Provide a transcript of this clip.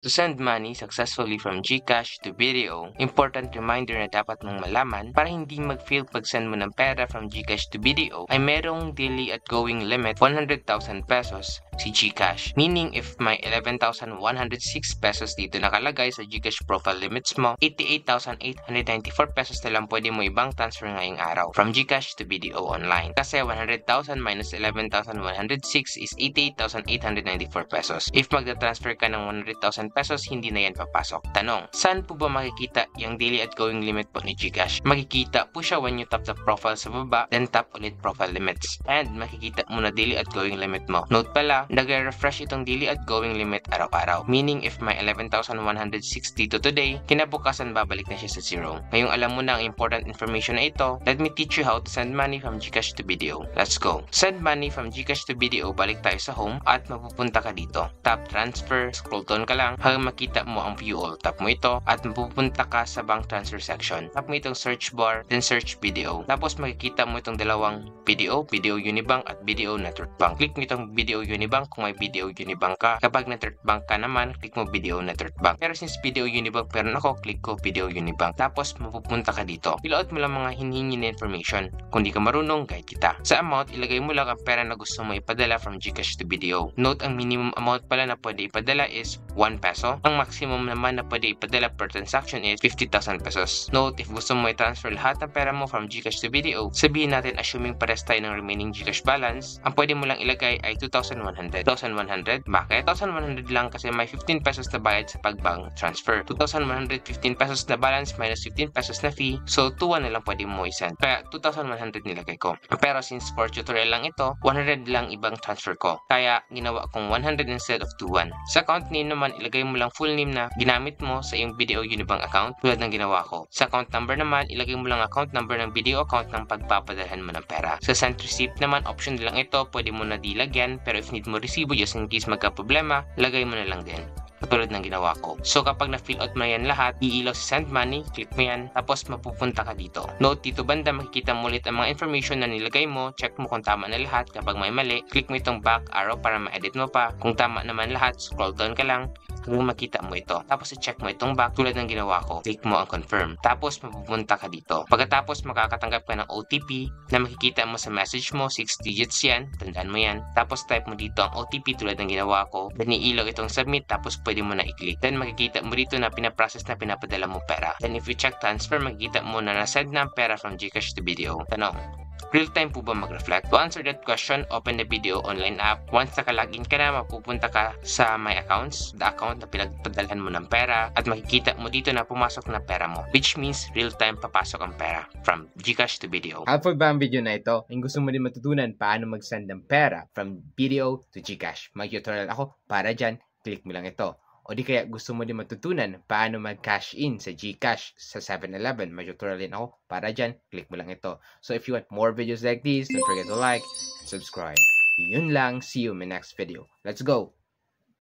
To send money successfully from GCash to BDO, important reminder na dapat mong malaman para hindi mag-fail pag-send mo ng pera from GCash to BDO ay merong daily outgoing limit 100,000 pesos si GCash. Meaning if may 11,106 pesos dito nakalagay sa GCash profile limits mo, 88,894 pesos na lang pwede mo ibang transfer ngayong araw from GCash to BDO online. Kasi 100,000 minus 11,106 is 88,894 pesos. If magda-transfer ka ng 100,000 pesos, hindi na yan papasok. Tanong, saan po ba makikita yung daily outgoing limit po ni GCash? Makikita po siya when you tap the profile sa baba, then tap ulit profile limits. And makikita mo na daily outgoing limit mo. Note pala, nag-refresh itong daily outgoing limit araw-araw. Meaning if may 11,160 to today, kinabukasan babalik na siya sa zero. Ngayong alam mo na ang important information na ito, let me teach you how to send money from GCash to BDO. Let's go! Send money from GCash to BDO, balik tayo sa home at mapupunta ka dito. Tap transfer, scroll down ka lang hanggang makita mo ang view all. Tap mo ito at mapupunta ka sa bank transfer section. Tap mo itong search bar, then search BDO. Tapos makikita mo itong dalawang BDO, BDO Unibank at BDO Network Bank. Click mo itong BDO Unibank kung may BDO Unibank ka. Kapag Network Bank ka naman, click mo BDO Network Bank. Pero since BDO Unibank meron ako, click ko BDO Unibank. Tapos mapupunta ka dito. Fill out mo lang mga hinihingi na information. Kung di ka marunong, guide kita. Sa amount, ilagay mo lang ang pera na gusto mo ipadala from GCash to BDO. Note, ang minimum amount pala na pwede ipadala is 1 peso. Ang maximum naman na pwede ipadala per transaction is 50,000 pesos. Note, if gusto mo i-transfer lahat ng pera mo from GCash to BDO, sabihin natin assuming pares tayo ng remaining GCash balance, ang pwede mo lang ilagay ay 2,100. 2,100? Bakit? 2,100 lang kasi may 15 pesos na bayad sa pag-bank transfer. 2,115 pesos na balance minus 15 pesos na fee, so 2,1 na lang pwede mo i-send. Kaya 2,100 nilagay ko. Pero since for tutorial lang ito, 100 lang ibang transfer ko. Kaya ginawa kong 100 instead of 2,1. Sa account name naman, ilagay mo lang full name na ginamit mo sa iyong BDO Unibank account tulad ng ginawa ko. Sa account number naman, ilagay mo lang account number ng BDO account ng pagpapadalhan mo ng pera. Sa send receipt naman, option lang ito, pwede mo na dilagyan, pero if need mo resibo just in case magka-problema, lagay mo na lang din. Katulad ng ginawa ko. So kapag na-fill out mo yan lahat, iilaw sa send money, click mo yan, tapos mapupunta ka dito. Note, dito banda makikita mo ulit ang mga information na nilagay mo, check mo kung tama na lahat. Kapag may mali, click mo itong back arrow para ma-edit mo pa. Kung tama naman lahat, scroll down ka lang hanggang makita mo ito. Tapos i-check mo itong back tulad ng ginawa ko. Click mo ang confirm. Tapos mapupunta ka dito. Pagkatapos makakatanggap ka ng OTP na makikita mo sa message mo, 6 digits yan, tandaan mo yan. Tapos type mo dito ang OTP tulad ng ginawa ko. Then iilaw itong submit, tapos pwede mo na i-click. Then makikita mo dito na pinaprocess na pinapadala mo pera. Then if you check transfer, makikita mo na nasend na ang pera from GCash to BDO. Tanong, real-time po ba mag-reflect? To answer that question, open the BDO online app. Once naka-login ka na, mapupunta ka sa My Accounts, the account na pinagpadalhan mo ng pera, at makikita mo dito na pumasok na pera mo, which means real-time papasok ang pera from GCash to BDO. Helpful ba ang video na ito? Kung gusto mo din matutunan paano mag-send ng pera from BDO to GCash, mag-tutorial ako para dyan, click mo lang ito. O di kaya gusto mo din matutunan paano mag-cash in sa GCash sa 7-Eleven, may tutorial din ako para dyan, click mo lang ito. So if you want more videos like this, don't forget to like and subscribe. Yun lang, see you in my next video. Let's go!